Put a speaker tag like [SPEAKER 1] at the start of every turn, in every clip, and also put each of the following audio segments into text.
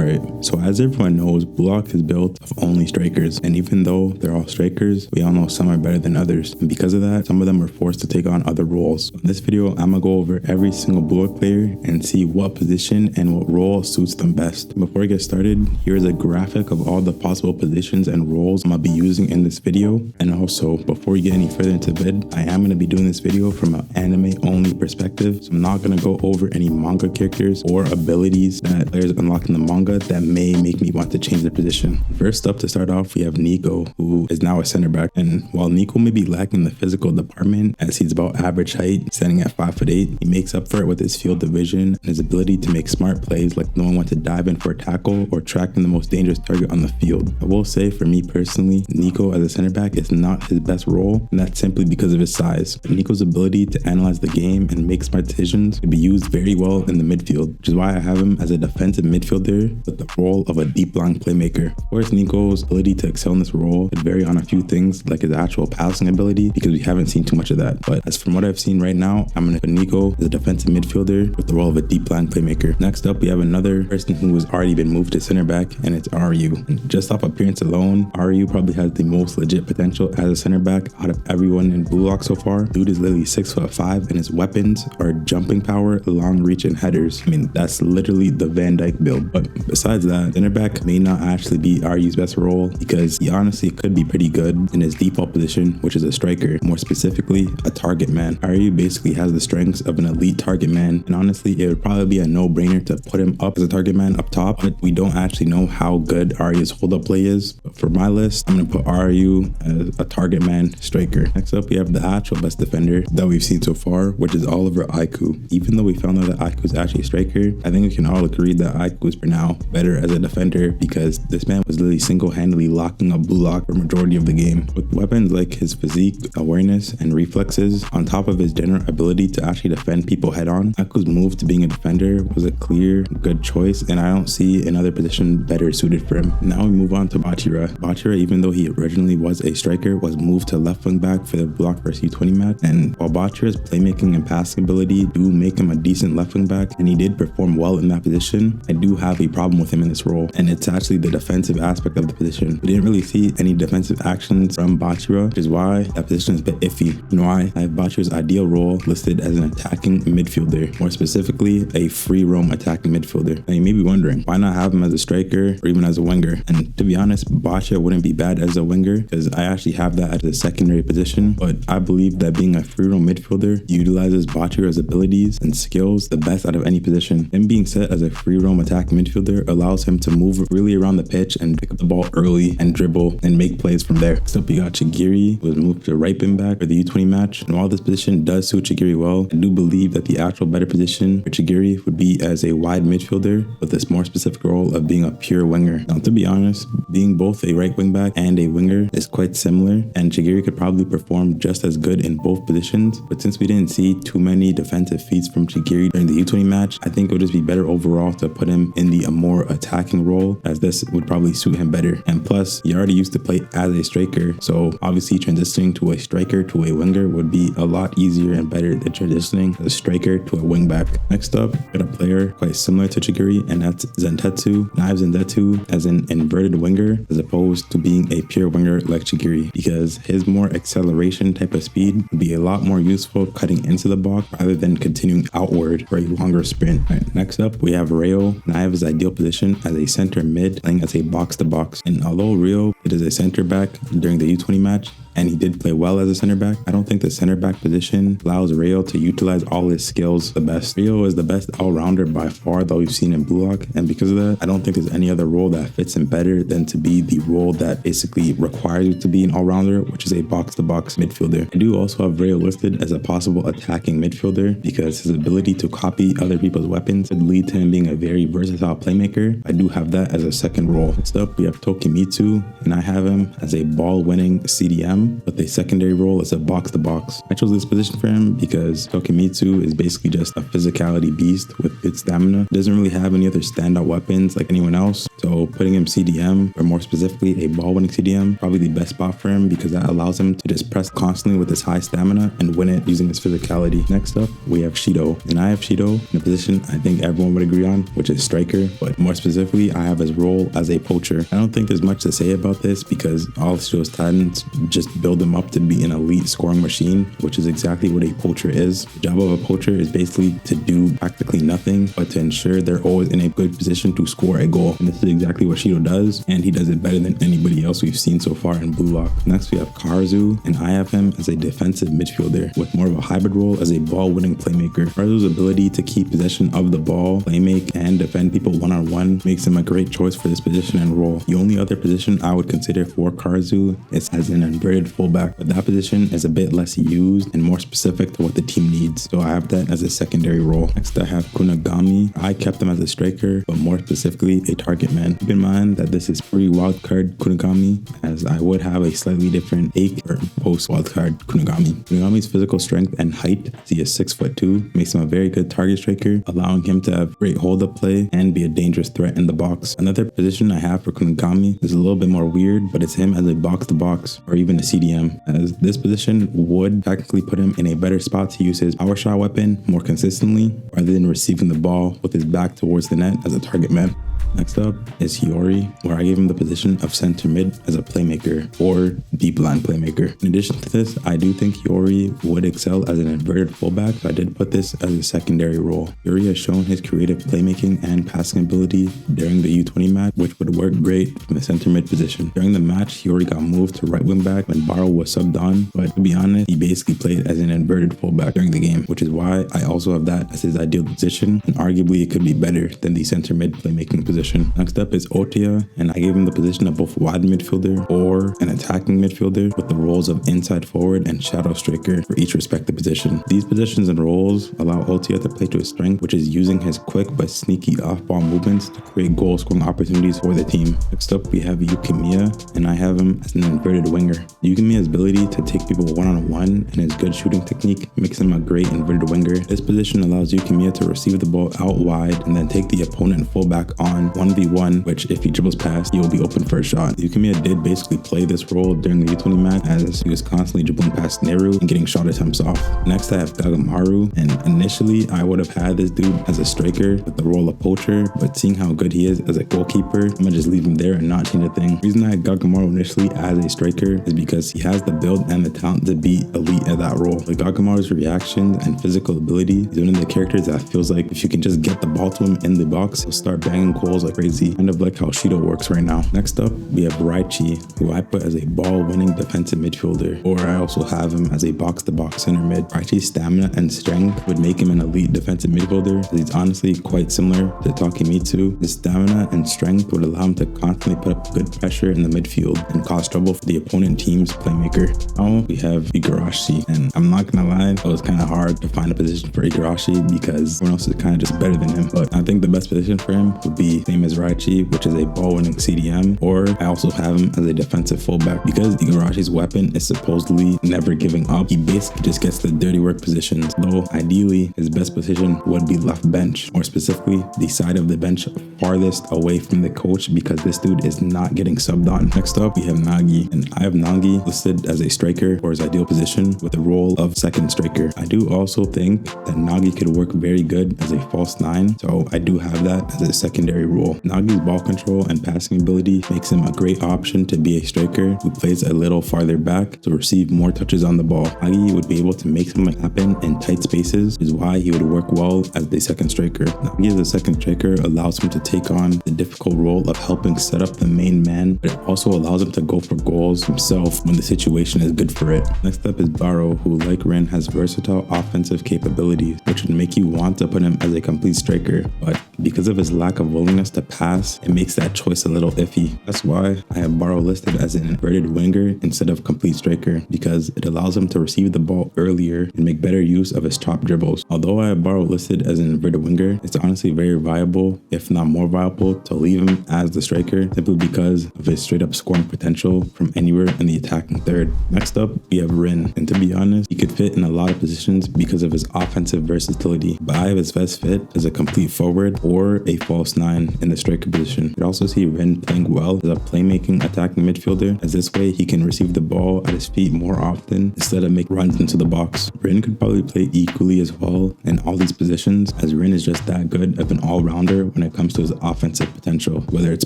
[SPEAKER 1] Alright, so as everyone knows, Block is built of only strikers, and even though they're all strikers, we all know some are better than others, and because of that, some of them were forced to take on other roles. In this video, I'm gonna go over every single Block player and see what position and what role suits them best. Before we get started, here's a graphic of all the possible positions and roles I'm gonna be using in this video, and also, before we get any further into the vid, I am gonna be doing this video from an anime only perspective, so I'm not gonna go over any manga characters or abilities that players unlock in the manga that may make me want to change their position. First up, to start off, we have Niko, who is now a center back, and while Niko may be lacking in the physical department as he's about average height, standing at 5'8", he makes up for it with his field of vision and his ability to make smart plays like knowing when to dive in for a tackle or tracking the most dangerous target on the field. I will say, for me personally, Niko as a center back is not his best role, and that's simply because of his size. Niko's ability to analyze the game and make smart decisions can be used very well in the midfield, which is why I have him as a defensive midfielder with the role of a deep line playmaker. Of course, Niko's ability to excel in this role could vary on a few things like his actual passing ability, because we haven't seen too much of that. But as from what I've seen right now, I'm going to put Niko as a defensive midfielder with the role of a deep line playmaker. Next up, we have another person who has already been moved to center back, and it's Aryu. And just off appearance alone, Aryu probably has the most legit potential as a center back out of everyone in Blue Lock so far. Dude is literally 6'5", and his weapons are jumping power, long reach, and headers. I mean, that's literally the Van Dyke build. But besides that, center back may not actually be Aryu's best role, because he honestly could be pretty good in his default position, which is a striker, more specifically a target man. Aryu basically has the strengths of an elite target man, and honestly it would probably be a no-brainer to put him up as a target man up top, but we don't actually know how good Aryu's hold-up play is. But for my list, I'm going to put Aryu as a target man striker. Next up, we have the actual best defender that we've seen so far, which is Oliver Aiku. Even though we found out that Aiku is actually a striker, I think we can all agree that Aiku is for now better as a defender, because this man was literally single-handedly locking up Blue Lock for majority of the game. With weapons like his physique, awareness, and reflexes, on top of his general ability to actually defend people head-on, Aiku's move to being a defender was a clear, good choice, and I don't see another position better suited for him. Now we move on to Bachira. Bachira, even though he originally was a striker, was moved to left wing back for the Block vs U20 match, and while Bachira's playmaking and passing ability do make him a decent left wing back, and he did perform well in that position, I do have a problem with him in this role, and it's actually the defensive aspect of the position. We didn't really see any defensive actions from Bachira, which is why that position is a bit iffy. You know why? I have Bachira's ideal role listed as an attacking midfielder, more specifically a free roam attacking midfielder. Now you may be wondering, why not have him as a striker or even as a winger? And to be honest, Bachira wouldn't be bad as a winger, because I actually have that as a secondary position, but I believe that being a free roam midfielder utilizes Bachira's abilities and skills the best out of any position. Him being set as a free roam attacking midfielder allows him to move really around the pitch and pick up the ball early and dribble and make plays from there. Next up, we got Chigiri, who was moved to right wing back for the U20 match, and while this position does suit Chigiri well, I do believe that the actual better position for Chigiri would be as a wide midfielder with this more specific role of being a pure winger. Now, to be honest, being both a right wing back and a winger is quite similar, and Chigiri could probably perform just as good in both positions, but since we didn't see too many defensive feats from Chigiri during the U20 match, I think it would just be better overall to put him in the more attacking role, as this would probably suit him better. And plus, he already used to play as a striker, so obviously transitioning to a striker to a winger would be a lot easier and better than transitioning as a striker to a wing back. Next up, we got a player quite similar to Chigiri, and that's Zantetsu. And I have Zantetsu as an inverted winger as opposed to being a pure winger like Chigiri, because his more acceleration type of speed would be a lot more useful cutting into the box rather than continuing outward for a longer sprint. Right, next up, we have Rio, and I have his ideal position as a center mid, playing as a box-to-box. And although Rio is a center back during the U20 match, and he did play well as a center back, I don't think the center back position allows Rio to utilize all his skills the best. Rio is the best all-rounder by far that we've seen in Blue Lock, and because of that, I don't think there's any other role that fits him better than to be the role that basically requires you to be an all-rounder, which is a box-to-box midfielder. I do also have Rio listed as a possible attacking midfielder, because his ability to copy other people's weapons would lead to him being a very versatile playmaker. I do have that as a second role. Next up, we have Tokimitsu, and I have him as a ball-winning CDM, CDM with a secondary role as a box-to-box. I chose this position for him because Tokimitsu is basically just a physicality beast with good stamina. He doesn't really have any other standout weapons like anyone else, so putting him CDM, or more specifically a ball-winning CDM, probably the best spot for him because that allows him to just press constantly with his high stamina and win it using his physicality. Next up, we have Shidou, and I have Shidou in a position I think everyone would agree on, which is striker, but more specifically, I have his role as a poacher. I don't think there's much to say about this because all of Shidou's talents just build him up to be an elite scoring machine, which is exactly what a poacher is. The job of a poacher is basically to do practically nothing, but to ensure they're always in a good position to score a goal. And this is exactly what Shidou does, and he does it better than anybody else we've seen so far in Blue Lock. Next, we have Karasu, and I have him as a defensive midfielder with more of a hybrid role as a ball-winning playmaker. Karasu's ability to keep possession of the ball, playmake, and defend people one-on-one makes him a great choice for this position and role. The only other position I would consider for Karasu is as an inverted fullback, but that position is a bit less used and more specific to what the team needs, so I have that as a secondary role. Next, I have Kunigami. I kept him as a striker, but more specifically a target man. Keep in mind that this is pre-wildcard Kunigami, as I would have a slightly different or post-wildcard Kunigami. Kunigami's physical strength and height, he is 6'2", makes him a very good target striker, allowing him to have great hold-up play and be a dangerous threat in the box. Another position I have for Kunigami is a little bit more weird, but it's him as a box-to-box or even a CDM, as this position would technically put him in a better spot to use his power shot weapon more consistently rather than receiving the ball with his back towards the net as a target man. Next up is Hiori, where I gave him the position of center mid as a playmaker or deep line playmaker. In addition to this, I do think Hiori would excel as an inverted fullback, so I did put this as a secondary role. Hiori has shown his creative playmaking and passing ability during the U20 match, which would work great from the center mid position. During the match, Hiori got moved to right wing back when Barou was subbed on, but to be honest, he basically played as an inverted fullback during the game, which is why I also have that as his ideal position, and arguably it could be better than the center mid playmaking position. Next up is Otoya, and I gave him the position of both wide midfielder or an attacking midfielder with the roles of inside forward and shadow striker for each respective position. These positions and roles allow Otoya to play to his strength, which is using his quick but sneaky off-ball movements to create goal-scoring opportunities for the team. Next up, we have Yukimiya, and I have him as an inverted winger. Yukimiya's ability to take people one-on-one and his good shooting technique makes him a great inverted winger. This position allows Yukimiya to receive the ball out wide and then take the opponent fullback on 1v1, which if he dribbles past, he will be open for a shot. Yukimiya did basically play this role during the U20 match, as he was constantly dribbling past Neru and getting shot attempts off. Next, I have Gagamaru, and initially I would have had this dude as a striker with the role of poacher, but seeing how good he is as a goalkeeper, I'm gonna just leave him there and not change a thing. The reason I had Gagamaru initially as a striker is because he has the build and the talent to be elite at that role. Like Gagamaru's reactions and physical ability is one of the characters that feels like if you can just get the ball to him in the box, he'll start banging goals like crazy, kind of like how Shidou works right now. Next up, we have Raichi, who I put as a ball-winning defensive midfielder, or I also have him as a box-to-box center mid. Raichi's stamina and strength would make him an elite defensive midfielder, as he's honestly quite similar to Tokimitsu. His stamina and strength would allow him to constantly put up good pressure in the midfield and cause trouble for the opponent team's playmaker. Now we have Igarashi, and I'm not gonna lie, it was kind of hard to find a position for Igarashi because everyone else is kind of just better than him, but I think the best position for him would be same as Raichi, which is a ball-winning CDM, or I also have him as a defensive fullback. Because Igarashi's weapon is supposedly never giving up, he basically just gets the dirty work positions, though ideally his best position would be left bench, more specifically the side of the bench farthest away from the coach, because this dude is not getting subbed on. Next up, we have Nagi, and I have Nagi listed as a striker for his ideal position with the role of second striker. I do also think that Nagi could work very good as a false nine, so I do have that as a secondary role. Nagi's ball control and passing ability makes him a great option to be a striker who plays a little farther back to receive more touches on the ball. Nagi would be able to make something happen in tight spaces, which is why he would work well as the second striker. Nagi as a second striker allows him to take on the difficult role of helping set up the main man, but it also allows him to go for goals himself when the situation is good for it. Next up is Barou, who like Rin has versatile offensive capabilities, which would make you want to put him as a complete striker, but because of his lack of willingness us to pass, it makes that choice a little iffy. That's why I have Barou listed as an inverted winger instead of complete striker, because it allows him to receive the ball earlier and make better use of his top dribbles. Although I have Barou listed as an inverted winger, it's honestly very viable, if not more viable, to leave him as the striker simply because of his straight up scoring potential from anywhere in the attacking third. Next up, we have Rin, and to be honest, he could fit in a lot of positions because of his offensive versatility, but I have his best fit as a complete forward or a false 9 in the striker position. You could also see Rin playing well as a playmaking attacking midfielder, as this way he can receive the ball at his feet more often instead of make runs into the box. Rin could probably play equally as well in all these positions, as Rin is just that good of an all-rounder when it comes to his offensive potential, whether it's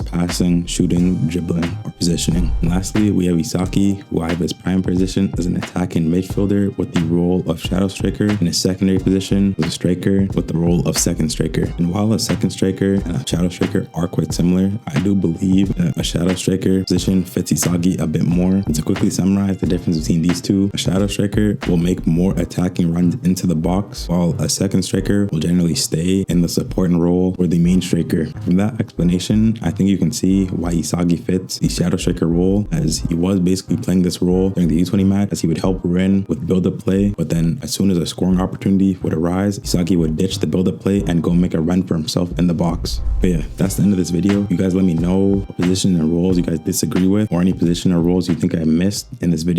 [SPEAKER 1] passing, shooting, dribbling, or positioning. And lastly, we have Isagi, who I have his prime position as an attacking midfielder with the role of shadow striker, and his secondary position as a striker with the role of second striker. And while a second striker and a shadow striker are quite similar, I do believe that a shadow striker position fits Isagi a bit more. And to quickly summarize the difference between these two, a shadow striker will make more attacking runs into the box, while a second striker will generally stay in the supporting role or the main striker. From that explanation, I think you can see why Isagi fits the shadow striker role, as he was basically playing this role during the U20 match, as he would help Rin with build-up play, but then as soon as a scoring opportunity would arise, Isagi would ditch the build-up play and go make a run for himself in the box. But yeah, that's the end of this video. You guys let me know what position and roles you guys disagree with, or any position or roles you think I missed in this video.